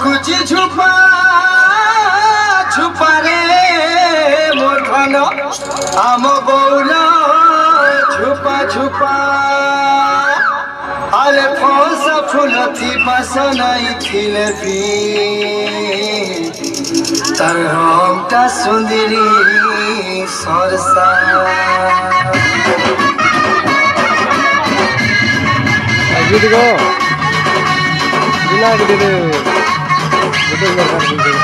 খুঁজি ঝুপা ঝুপারে মোর ধন আম বৌল ঝুপা ঝুপা আলে ফসা ফুল থিপা সনাই থিলে ভি তার রংটা সুন্দরী Sarsa Gitu kok. Gila gitu. Betul betul.